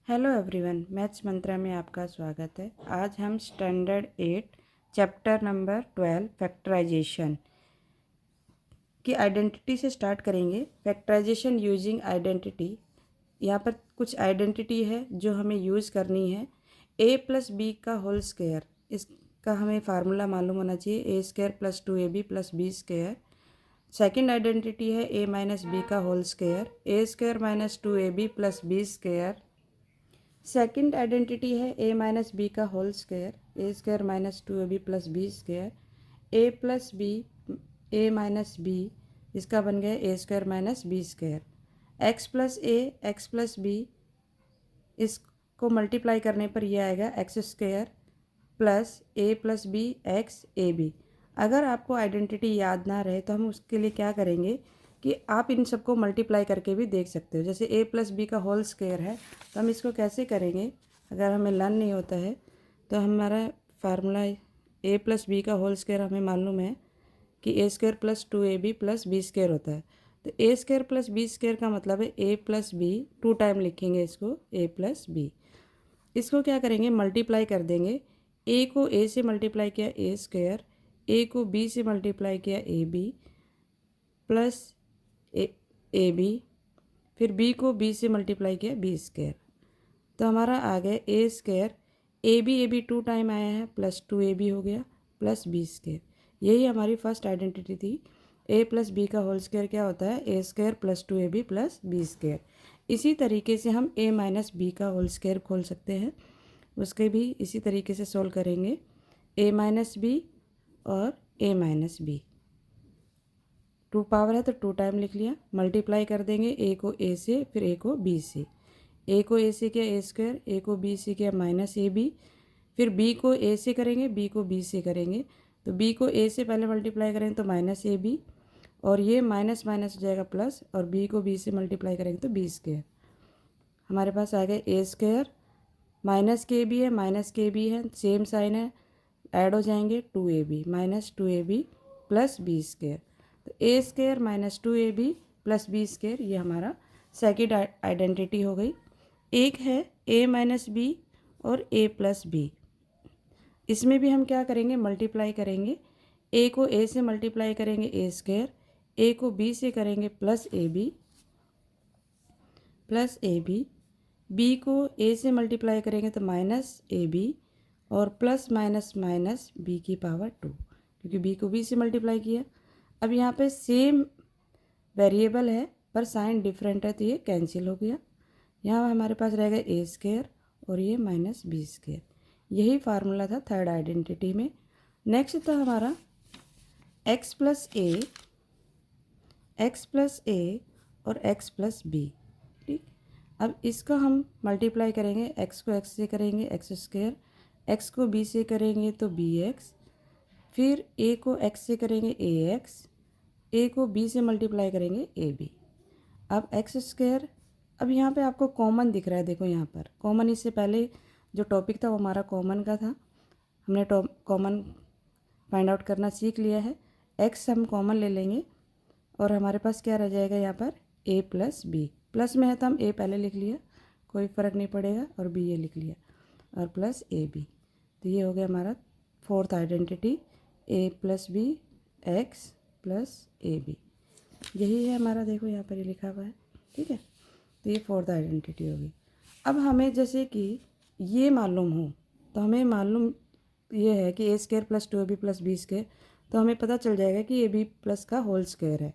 Hello everyone, maths मंत्रा में आपका स्वागत है। आज हम स्टैंडर्ड 8 चैप्टर नंबर 12 फैक्टराइजेशन की आइडेंटिटी से स्टार्ट करेंगे। फैक्टराइजेशन यूजिंग आइडेंटिटी, यहाँ पर कुछ आइडेंटिटी है जो हमें यूज़ करनी है। a प्लस बी का होल स्क्वायर, इसका हमें फार्मूला मालूम होना चाहिए, a square plus 2ab plus B square. Second identity है a माइनस बी का whole square, a square minus 2ab plus B square. Second identity है a माइनस बी का whole square, a square minus 2ab plus B square. a plus b, a minus b, इसका बन गया ए square minus B square. X plus ए, X plus B, इसको multiply करने पर यह आएगा X square plus A plus B X A B. अगर आपको आइडेंटिटी याद ना रहे तो हम उसके लिए क्या करेंगे कि आप इन सबको मल्टीप्लाई करके भी देख सकते हो। जैसे a प्लस बी का होल स्क्वायर है तो हम इसको कैसे करेंगे, अगर हमें लर्न नहीं होता है तो हमारा फार्मूला a प्लस बी का होल स्क्वायर हमें मालूम है कि a square plus 2ab plus B square होता है। तो a square plus B square का मतलब है a प्लस बी, 2 टाइम लिखेंगे इसको a प्लस बी। इसको क्या करेंगे, मल्टीप्लाई कर देंगे। a को a से मल्टीप्लाई किया ए स्क्वायर, a को b से मल्टीप्लाई किया A B plus A B, फिर b को b से मल्टीप्लाई किया बी स्क्वायर। तो हमारा आ गया ए स्क्वायर, ए बी 2 टाइम आया है प्लस 2ab हो गया प्लस बी स्क्वायर। यही हमारी फर्स्ट आइडेंटिटी थी। a प्लस बी का होल स्क्वायर क्या होता है, a square plus 2ab plus B square. इसी तरीके से हम a माइनस बी का होल स्क्वायर खोल सकते हैं, उसके भी इसी तरीके से सोल्व करेंगे। a माइनस बी और a माइनस बी, 2 पावर है तो 2 टाइम लिख लिया। मल्टीप्लाई कर देंगे a को a से, फिर a को b से। a को a से किया ए स्क्वायर, a को b से किया माइनस ए बी, फिर b को a से करेंगे, b को b से करेंगे। तो b को a से पहले मल्टीप्लाई करेंगे तो माइनस ए बी, और ये माइनस माइनस हो जाएगा प्लस, और b को b से मल्टीप्लाई करेंगे तो बी स्क्वायर। हमारे पास आ गया ए स्क्वायर, माइनस के बी है, माइनस के बी है, सेम साइन है, ऐड हो जाएंगे 2ab minus 2ab plus B square. तो a square minus 2ab plus B square, ये हमारा सेकेंड आइडेंटिटी हो गई। एक है a माइनस बी और a प्लस बी, इसमें भी हम क्या करेंगे, मल्टीप्लाई करेंगे। a को a से मल्टीप्लाई करेंगे ए स्क्वायर, a को b से करेंगे plus A B plus A B, B को a से मल्टीप्लाई करेंगे तो माइनस ए बी, और प्लस माइनस माइनस b की पावर 2, क्योंकि b को b से मल्टीप्लाई किया। अब यहाँ पे सेम वेरिएबल है पर साइन डिफरेंट है तो ये कैंसिल हो गया। यहाँ हमारे पास रहेगा ए स्क्वायर और ये माइनस बी स्क्वायर। यही फार्मूला था थर्ड आइडेंटिटी में। नेक्स्ट था हमारा एक्स प्लस ए और एक्स प्लस बी। ठीक, अब इसका हम मल्टीप्लाई करेंगे। एक्स को एक्स से करेंगे एक्स स्क्वायर, एक्स को बी से करेंगे तो बी एक्स, फिर ए को एक्स से करेंगे ए एक्स, ए को बी से मल्टीप्लाई करेंगे ए बी। अब एक्स स्क्वायर, अब यहाँ पे आपको कॉमन दिख रहा है, देखो यहाँ पर कॉमन, इससे पहले जो टॉपिक था वो हमारा कॉमन का था, हमने कॉमन फाइंड आउट करना सीख लिया है। एक्स हम कॉमन ले लेंगे और हमारे पास क्या रह जाएगा यहाँ पर, ए प्लस बी। प्लस में है तो हम ए पहले लिख लिया, कोई फ़र्क नहीं पड़ेगा, और बी ये लिख लिया, और प्लस ए बी। तो ये हो गया हमारा fourth identity, A plus B X plus A B. यही है हमारा, देखो यहाँ पर ये लिखा हुआ है। ठीक है, तो ये फोर्थ आइडेंटिटी होगी। अब हमें जैसे कि ये मालूम हो, तो हमें मालूम ये है कि a square plus 2ab plus B square, तो हमें पता चल जाएगा कि ए बी प्लस का होल स्क्वायर है।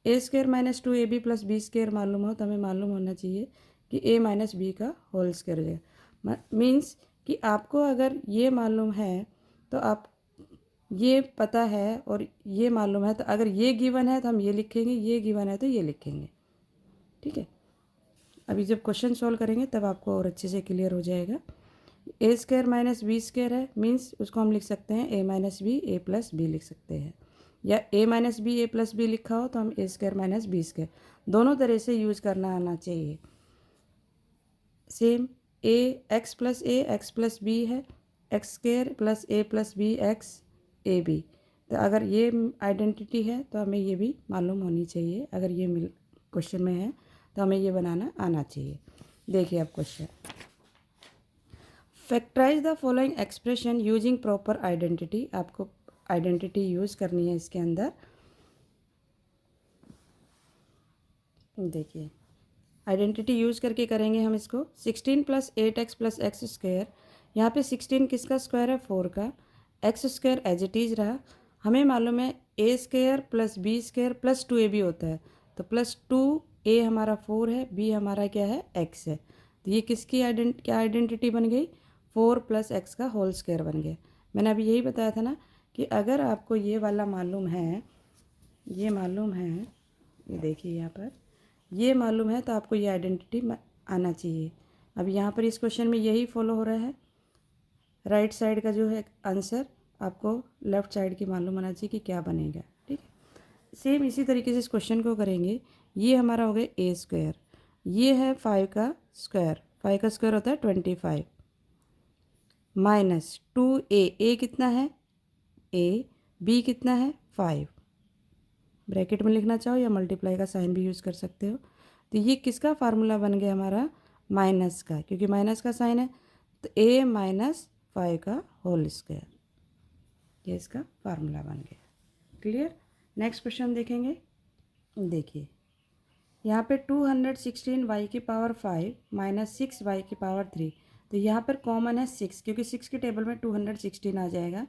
A square minus 2ab plus B square मालूम हो तो हमें मालूम होना चाहिए कि ए माइनस बी का होल स्क्वायर हो जाएगा। मीन्स कि आपको अगर ये मालूम है तो आप ये पता है और ये मालूम है, तो अगर ये गिवन है तो हम ये लिखेंगे, ये गिवन है तो ये लिखेंगे। ठीक है, अभी जब क्वेश्चन सॉल्व करेंगे तब आपको और अच्छे से क्लियर हो जाएगा। A square minus B square है, मीन्स उसको हम लिख सकते हैं A minus B A plus B लिख सकते हैं, या A minus B A plus B लिखा हो तो हम A square minus B square, दोनों तरह से यूज करना आना चाहिए। Same A X plus B है, X square plus A plus B X A B. तो अगर ये आइडेंटिटी है तो हमें ये भी मालूम होनी चाहिए, अगर ये क्वेश्चन में है तो हमें ये बनाना आना चाहिए। देखिए अब question, factorize the following expression using proper identity. आपको आइडेंटिटी यूज़ करनी है इसके अंदर। देखिए आइडेंटिटी यूज़ करके करेंगे हम इसको। 16 + 8x + x²। यहाँ पे 16 किसका स्क्वायर है? 4 का। x² एज इट इज़ रहा। हमें मालूम है a² + b² + 2ab होता है, तो +2a हमारा 4 है, b हमारा क्या है? x है। तो ये किसकी क्या आइडेंटिटी बन गई? 4 + x का होल स्क्वायर बन गया। मैंने अभी यही बताया था ना कि अगर आपको ये वाला मालूम है, ये मालूम है, ये देखिए यहाँ पर ये मालूम है, तो आपको ये आइडेंटिटी आना चाहिए। अब यहाँ पर इस क्वेश्चन में यही फॉलो हो रहा है। राइट साइड का जो है आंसर आपको लेफ़्ट साइड की मालूम होना चाहिए कि क्या बनेगा। ठीक है, सेम इसी तरीके से इस क्वेश्चन को करेंगे। ये हमारा हो गया a², ये है 5 का स्क्वायर, 5 का स्क्वायर होता है 25, -2a, a कितना है? a, b कितना है? 5। ब्रैकेट में लिखना चाहो या मल्टीप्लाई का साइन भी यूज़ कर सकते हो। तो ये किसका फार्मूला बन गया हमारा? माइनस का, क्योंकि माइनस का साइन है, तो a - 5 का होल स्क्वायर, ये इसका फार्मूला बन गया। क्लियर? नेक्स्ट क्वेश्चन देखेंगे। देखिए यहाँ पे 216y⁵ - 6y⁵, तो यहाँ पर कॉमन है 6, क्योंकि 6 के टेबल में 216 आ जाएगा,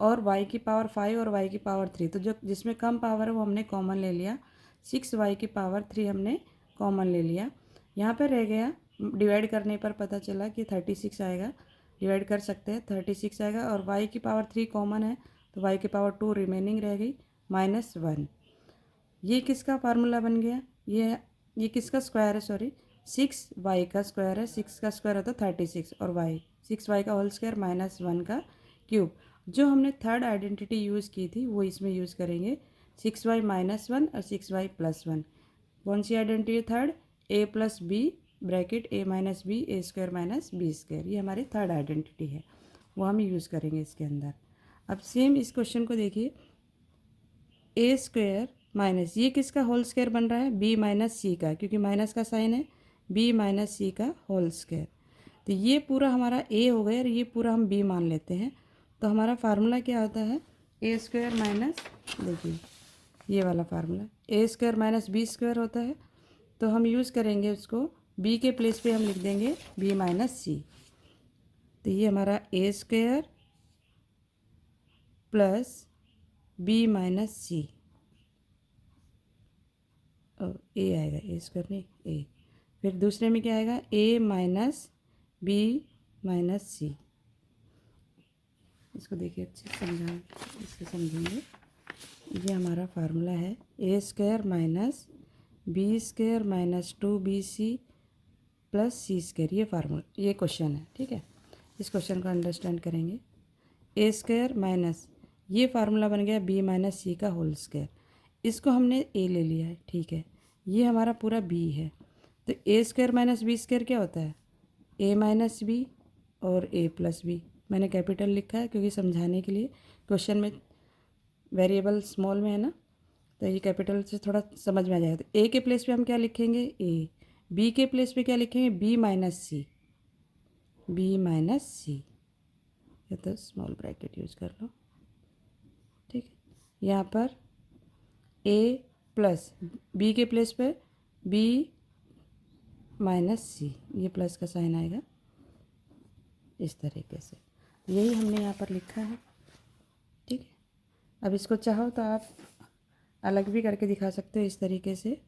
और y⁵ और y⁵, तो जो जिसमें कम पावर है वो हमने कॉमन ले लिया। 6y⁵ हमने कॉमन ले लिया। यहाँ पर रह गया, डिवाइड करने पर पता चला कि 36 आएगा। डिवाइड कर सकते हैं, 36 आएगा, और y⁵ कॉमन है, तो y⁵ रिमेनिंग रह गई -1। ये किसका फार्मूला बन गया? ये किसका स्क्वायर है? सॉरी, 6y का स्क्वायर है। 6 का स्क्वायर होता है 36, और y 6y का होल स्क्वायर -1 का क्यूब। जो हमने थर्ड आइडेंटिटी यूज़ की थी वो इसमें यूज़ करेंगे। 6y - 1 और 6y + 1। कौन सी आइडेंटिटी है? Third, a + b bracket a - b a² - b², ये हमारी थर्ड आइडेंटिटी है, वो हम यूज़ करेंगे इसके अंदर। अब सेम इस क्वेश्चन को देखिए, a² माइनस, ये किसका होल स्क्वायर बन रहा है? b - c का, क्योंकि माइनस का साइन है, b - c का होल स्क्वायर। तो ये पूरा हमारा a हो गया, और ये पूरा हम b मान लेते हैं। तो हमारा फार्मूला क्या होता है? a² माइनस, देखिए ये वाला फार्मूला a² - b² होता है। तो हम यूज़ करेंगे उसको, b के प्लेस पे हम लिख देंगे b - c। तो ये हमारा a² + b - c, ए आएगा, a² नहीं a। फिर दूसरे में क्या आएगा? a - b - c। इसको देखिए अच्छे से समझा, इससे समझेंगे। ये हमारा फार्मूला है a² - b² - 2bc + c²। ये फार्मूला, ये क्वेश्चन है। ठीक है, इस क्वेश्चन को अंडरस्टैंड करेंगे। a² माइनस, ये फार्मूला बन गया b - c का होल स्क्वायर। इसको हमने a ले लिया है। ठीक है, ये हमारा पूरा b है। तो a² - b² क्या होता है? a - b और a + b। मैंने कैपिटल लिखा है क्योंकि समझाने के लिए, क्वेश्चन में वेरिएबल स्मॉल में है ना, तो ये कैपिटल से थोड़ा समझ में आ जाएगा। तो a के प्लेस पे हम क्या लिखेंगे? a। b के प्लेस पे क्या लिखेंगे? b - c, b - c, या तो स्मॉल ब्रैकेट यूज़ कर लो। ठीक है, यहाँ पर a प्लस b के प्लेस पे b - c, ये प्लस का साइन आएगा इस तरीके से। यही हमने यहाँ पर लिखा है। ठीक है, अब इसको चाहो तो आप अलग भी करके दिखा सकते हो इस तरीके से,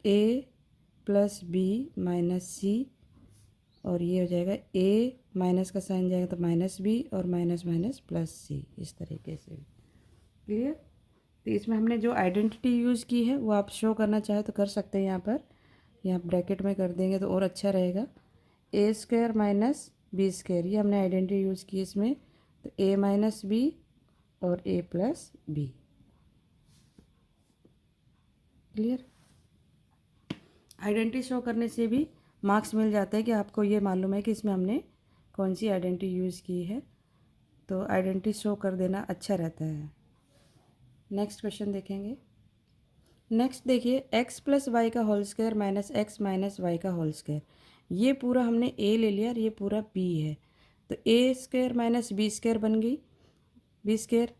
a + b - c, और ये हो जाएगा a, माइनस का साइन जाएगा तो -b, और - +c, इस तरीके से। क्लियर? तो इसमें हमने जो आइडेंटिटी यूज़ की है वो आप शो करना चाहे तो कर सकते हैं। यहाँ पर, यहाँ ब्रैकेट में कर देंगे तो और अच्छा रहेगा। a² - b², ये हमने आइडेंटिटी यूज़ की इसमें, तो a - b और a + b। Clear? Identity show करने से भी मार्क्स मिल जाते हैं कि आपको ये मालूम है कि इसमें हमने कौन सी आइडेंटिटी यूज़ की है, तो आइडेंटिटी शो कर देना अच्छा रहता है। नेक्स्ट क्वेश्चन देखेंगे। नेक्स्ट देखिए, x + y का होल स्क्वायर - x - y का होल स्क्वायर। ये पूरा हमने ए ले लिया और ये पूरा बी है, तो a square minus B square बन गई, बी स्क्वायर,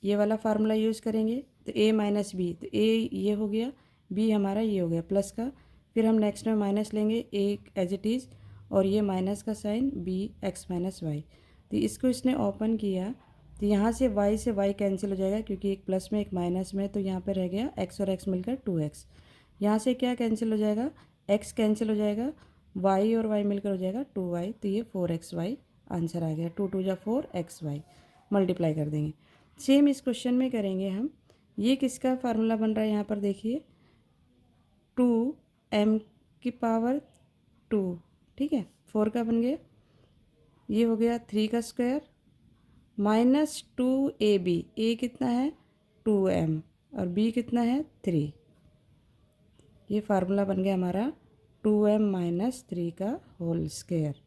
ये वाला फार्मूला यूज़ करेंगे तो ए माइनस बी, तो ए ये हो गया, बी हमारा ये हो गया प्लस का, फिर हम नेक्स्ट में माइनस लेंगे ए एज इट इज़, और ये माइनस का sign B X minus Y. तो इसको इसने ओपन किया तो यहाँ से y कैंसिल हो जाएगा, क्योंकि एक प्लस में एक माइनस में, तो यहाँ पे रह गया x और x मिलकर 2x। यहाँ से क्या कैंसिल हो जाएगा, x कैंसिल हो जाएगा, y और y मिलकर हो जाएगा 2y, तो ये 4xy आंसर आ गया। 2 2 जा 4xy, मल्टीप्लाई कर देंगे। सेम इस क्वेश्चन में करेंगे हम। ये किसका फार्मूला बन रहा है, यहाँ पर देखिए 2m की पावर 2, ठीक है, 4 का बन गया, ये हो गया 3 का स्क्वायर माइनस 2ab, ए कितना है 2m और b कितना है 3। ये फार्मूला बन गया हमारा 2m माइनस 3 का होल स्क्वायर।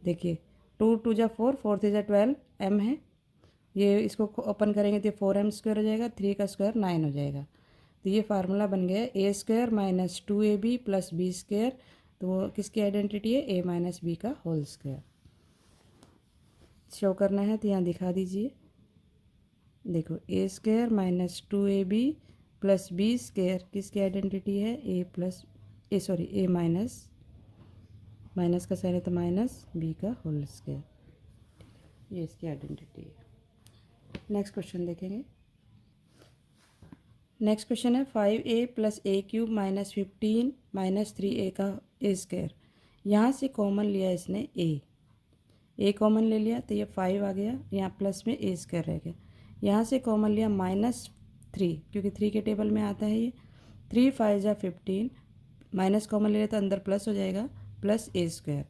देखिए 2 2 जा 4, 4 3 जा 12, m है, ये इसको ओपन करेंगे तो 4m स्क्वायर हो जाएगा, 3 का स्क्वायर 9 हो जाएगा। तो ये फार्मूला बन गया ए square minus 2ab plus B square, तो वो किसकी आइडेंटिटी है, ए माइनस बी का होल स्क्वायर। शो करना है तो यहाँ दिखा दीजिए, देखो a square minus 2ab plus B square किसकी आइडेंटिटी है, ए माइनस का साइन है तो माइनस बी का होल स्क्वायर, ये इसकी आइडेंटिटी है। नेक्स्ट क्वेश्चन देखेंगे। नेक्स्ट क्वेश्चन है 5a plus a cube minus 15 minus 3a का ए स्क्वायर। यहाँ से कॉमन लिया इसने ए कॉमन ले लिया तो ये 5 आ गया, यहाँ प्लस में ए स्क्वायर रह गया। यहाँ से कॉमन लिया -3, क्योंकि 3 के टेबल में आता है ये, 3 5 जा 15, माइनस कॉमन ले लिया तो अंदर प्लस हो जाएगा, प्लस ए स्क्वायर।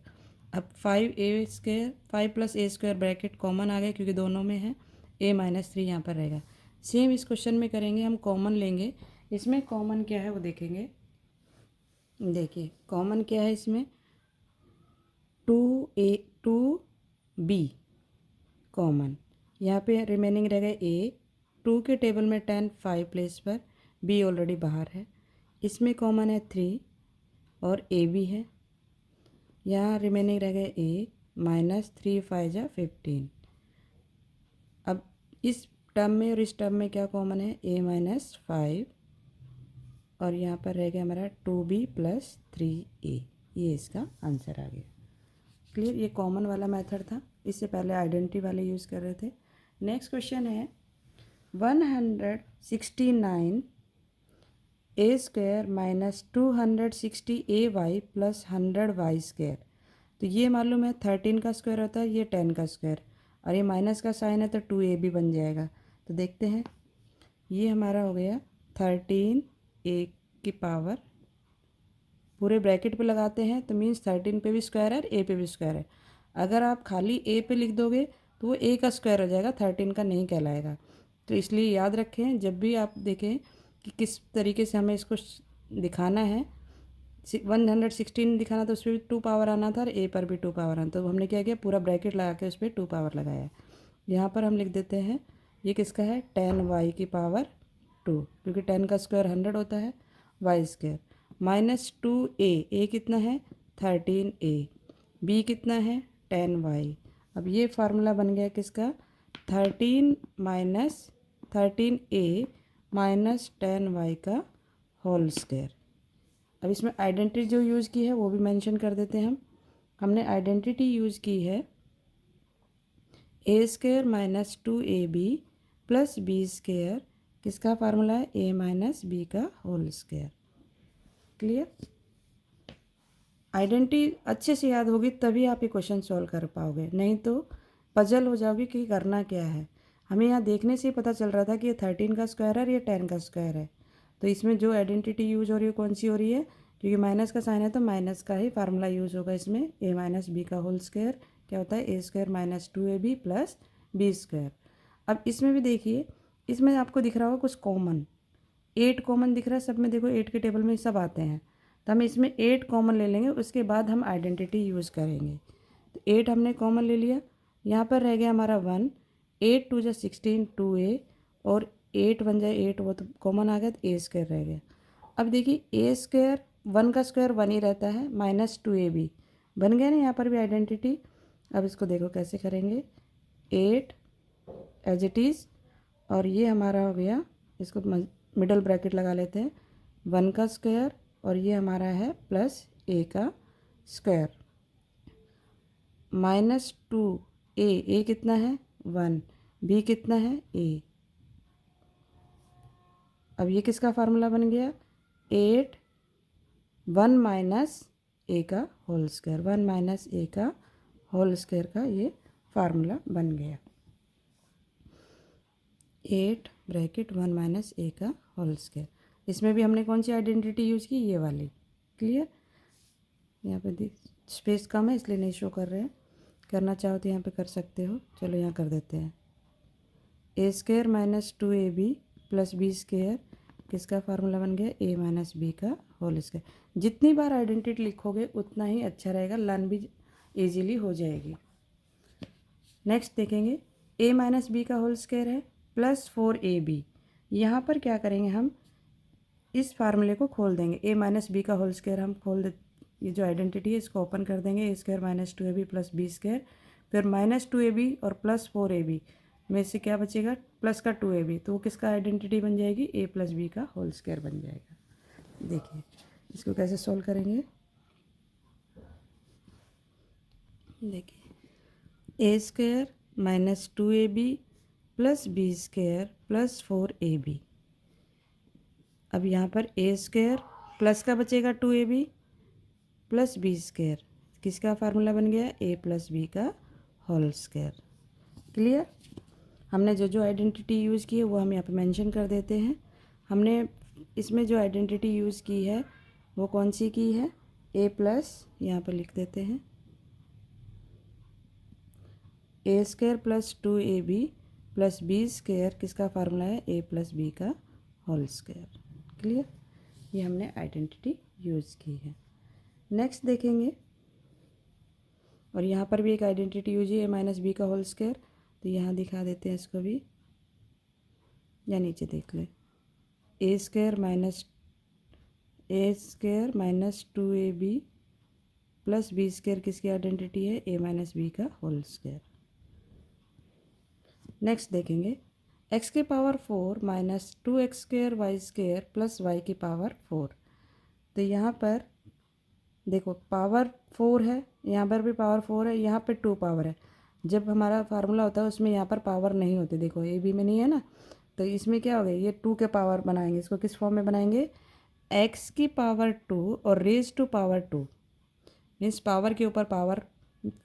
अब 5 प्लस ए स्क्वायर ब्रैकेट कॉमन आ गया क्योंकि दोनों में है, a माइनस 3 यहाँ पर रहेगा। सेम इस क्वेश्चन में करेंगे, हम कॉमन लेंगे, इसमें कॉमन क्या है वो देखेंगे। देखिए कॉमन क्या है इसमें, 2b कॉमन, यहाँ पे रिमेनिंग रह गए a, 2 के टेबल में 10 5 प्लेस पर, b ऑलरेडी बाहर है, इसमें कॉमन है 3 और a भी है, यहाँ रिमेनिंग रह गए a माइनस 3 5 जा 15। अब इस टर्म में और इस टर्म में क्या कॉमन है, a माइनस 5 और यहाँ पर रह गया हमारा 2b प्लस 3a, ये इसका आंसर आ गया। क्लियर, ये कॉमन वाला मेथड था, इससे पहले आइडेंटिटी वाले यूज़ कर रहे थे। नेक्स्ट क्वेश्चन है 169 ए स्क्वायर माइनस 260 ए वाई प्लस 100 वाई स्क्वायर। तो ये मालूम है 13 का स्क्वायर होता है, ये 10 का स्क्वायर, और ये माइनस का साइन है तो 2a भी बन जाएगा। तो देखते हैं, ये हमारा हो गया 13 a की पावर, पूरे ब्रैकेट पे लगाते हैं तो मीन्स 13 पे भी स्क्वायर है, ए पे भी स्क्वायर है। अगर आप खाली ए पे लिख दोगे तो वो ए का स्क्वायर हो जाएगा, 13 का नहीं कहलाएगा। तो इसलिए याद रखें, जब भी आप देखें कि किस तरीके से हमें इसको दिखाना है, 116 दिखाना तो उस पर भी 2 पावर आना था और ए पर भी 2 पावर आना, तो हमने क्या किया, पूरा ब्रैकेट लगा के उस पर 2 पावर लगाया। यहाँ पर हम लिख देते हैं, ये किसका है, 10 वाई की पावर 2, क्योंकि 10 का स्क्वायर 100 होता है, वाई स्क्वायर माइनस 2a, कितना है 13a, b कितना है 10y। अब ये फार्मूला बन गया किसका, 13a माइनस 10y का होल स्क्वायर। अब इसमें आइडेंटिटी जो यूज़ की है वो भी मेंशन कर देते हैं हम। हमने आइडेंटिटी यूज़ की है a square minus 2ab plus b square, किसका फार्मूला है, a माइनस b का होल स्क्वायर। क्लियर, आइडेंटिटी अच्छे से याद होगी तभी आप ये क्वेश्चन सॉल्व कर पाओगे, नहीं तो पजल हो जाओगे कि करना क्या है। हमें यहाँ देखने से ही पता चल रहा था कि ये 13 का स्क्वायर है और ये 10 का स्क्वायर है, तो इसमें जो आइडेंटिटी यूज हो रही है कौन सी हो रही है, क्योंकि माइनस का साइन है तो माइनस का ही फार्मूला यूज़ होगा इसमें, a माइनस बी का होल स्क्वायर क्या होता है, a square minus 2ab plus B square. अब इसमें भी देखिए, इसमें आपको दिख रहा होगा कुछ कॉमन, 8 कॉमन दिख रहा है सब में, देखो 8 के टेबल में सब आते हैं, तो हम इसमें 8 कॉमन ले लेंगे, उसके बाद हम आइडेंटिटी यूज़ करेंगे। तो 8 हमने कॉमन ले लिया, यहाँ पर रह गया हमारा 1, 8 2 जा 16 2a, और 8 1 जा 8, वो तो कॉमन आ गया तो a स्क्वायर रह गया। अब देखिए a स्क्वायर 1 का स्क्वायर 1 ही रहता है, माइनस 2ab, बन गया ना यहाँ पर भी आइडेंटिटी। अब इसको देखो कैसे करेंगे, 8 एज इट इज़, और ये हमारा हो गया, इसको मिडल ब्रैकेट लगा लेते हैं, 1 का स्क्वायर, और ये हमारा है प्लस a का स्क्वायर, -2a कितना है 1, b कितना है a। अब ये किसका फार्मूला बन गया, 8 1 माइनस a का होल स्क्वायर, 1 माइनस a का होल स्क्वायर का ये फार्मूला बन गया, 8 ब्रैकेट 1 माइनस a का होल स्क्वायर। इसमें भी हमने कौन सी आइडेंटिटी यूज़ की, ये वाली। क्लियर। यहाँ पे स्पेस कम है इसलिए नहीं शो कर रहे हैं, करना चाहो तो यहाँ पे कर सकते हो। चलो यहाँ कर देते हैं, a square minus 2ab plus b square किसका फार्मूला बन गया, a माइनस b का होल स्क्वायर। जितनी बार आइडेंटिटी लिखोगे उतना ही अच्छा रहेगा, लर्न भी इजीली हो जाएगी। नेक्स्ट देखेंगे, a माइनस b का होल स्क्वायर है प्लस 4ab। यहाँ पर क्या करेंगे, हम इस फार्मूले को खोल देंगे, a माइनस बी का होल स्क्वायर हम खोल दे, ये जो आइडेंटिटी है इसको ओपन कर देंगे, a square minus 2ab plus b square, फिर -2ab और प्लस 4ab में से क्या बचेगा, प्लस का 2ab, तो वो किसका आइडेंटिटी बन जाएगी, a प्लस बी का होल स्क्वायर बन जाएगा। देखिए इसको कैसे सॉल्व करेंगे, देखिए a square minus 2ab plus b square plus 4ab। अब यहाँ पर a स्क्वायर प्लस का बचेगा 2ab प्लस b स्क्वायर, किसका फार्मूला बन गया, a प्लस b का होल स्क्वायर। क्लियर। हमने जो जो आइडेंटिटी यूज़ की है वो हम यहाँ पे मेंशन कर देते हैं। हमने इसमें जो आइडेंटिटी यूज़ की है वो कौन सी की है, a प्लस, यहाँ पर लिख देते हैं a square plus 2ab plus b square, किसका फार्मूला है, a प्लस b का होल स्क्वायर। क्लियर। ये हमने आइडेंटिटी यूज़ की है। नेक्स्ट देखेंगे, और यहाँ पर भी एक आइडेंटिटी यूज है, a माइनस बी का होल स्क्वायर, तो यहाँ दिखा देते हैं इसको भी, या नीचे देख ले, a square minus 2ab plus b square किसकी आइडेंटिटी है, a माइनस बी का होल स्क्वायर। नेक्स्ट देखेंगे, x की power 4 minus 2x square Y square plus Y की पावर 4। तो यहाँ पर देखो पावर 4 है, यहाँ पर भी पावर 4 है, यहाँ पर 2 पावर है। जब हमारा फार्मूला होता है उसमें यहाँ पर पावर नहीं होती, देखो ए बी में नहीं है ना, तो इसमें क्या हो गया, ये 2 के पावर बनाएंगे। इसको किस फॉर्म में बनाएंगे, x की पावर 2 और raise to power 2, means power के ऊपर पावर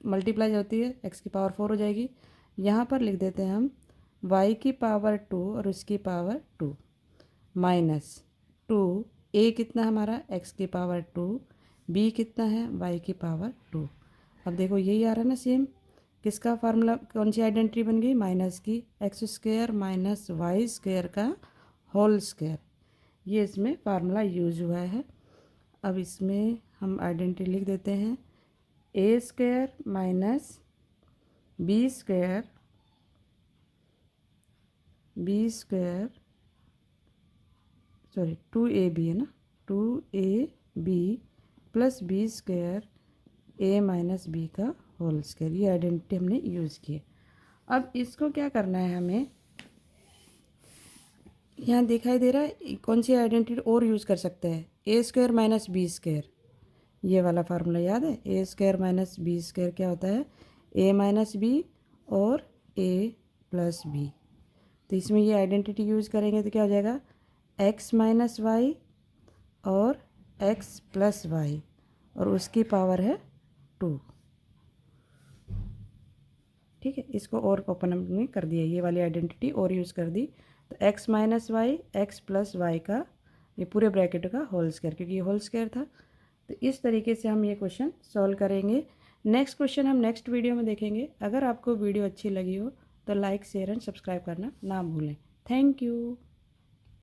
मल्टीप्लाई होती है, x की पावर 4 हो जाएगी। यहाँ पर लिख देते हैं हम y की पावर 2 और उसकी पावर 2 माइनस 2, a कितना हमारा x की पावर 2, b कितना है y की पावर 2। अब देखो यही आ रहा है ना सेम, किसका फार्मूला, कौन सी आइडेंटिटी बन गई, माइनस की, X square minus Y square का होल स्क्वायर, ये इसमें फार्मूला यूज हुआ है। अब इसमें हम आइडेंटिटी लिख देते हैं, a square minus b square sorry 2ab है ना, 2ab plus b square a minus b का होल स्क्वायर, ये आइडेंटिटी हमने यूज़ की है। अब इसको क्या करना है हमें, यहाँ दिखाई दे रहा है कौन सी आइडेंटिटी और यूज़ कर सकते हैं, a square minus B square, ये वाला फार्मूला याद है, a square minus B square क्या होता है, a माइनस बी और a प्लस बी। तो इसमें ये आइडेंटिटी यूज़ करेंगे तो क्या हो जाएगा, x माइनस वाई और x प्लस वाई और उसकी पावर है 2। ठीक है, इसको और ओपन हमने कर दिया, ये वाली आइडेंटिटी और यूज़ कर दी, तो x minus Y X plus Y का ये पूरे ब्रैकेट का होल स्क्वायर, क्योंकि ये होल स्क्वायर था। तो इस तरीके से हम ये क्वेश्चन सॉल्व करेंगे। नेक्स्ट क्वेश्चन हम नेक्स्ट वीडियो में देखेंगे। अगर आपको वीडियो अच्छी लगी हो तो लाइक शेयर एंड सब्सक्राइब करना ना भूलें। Thank you.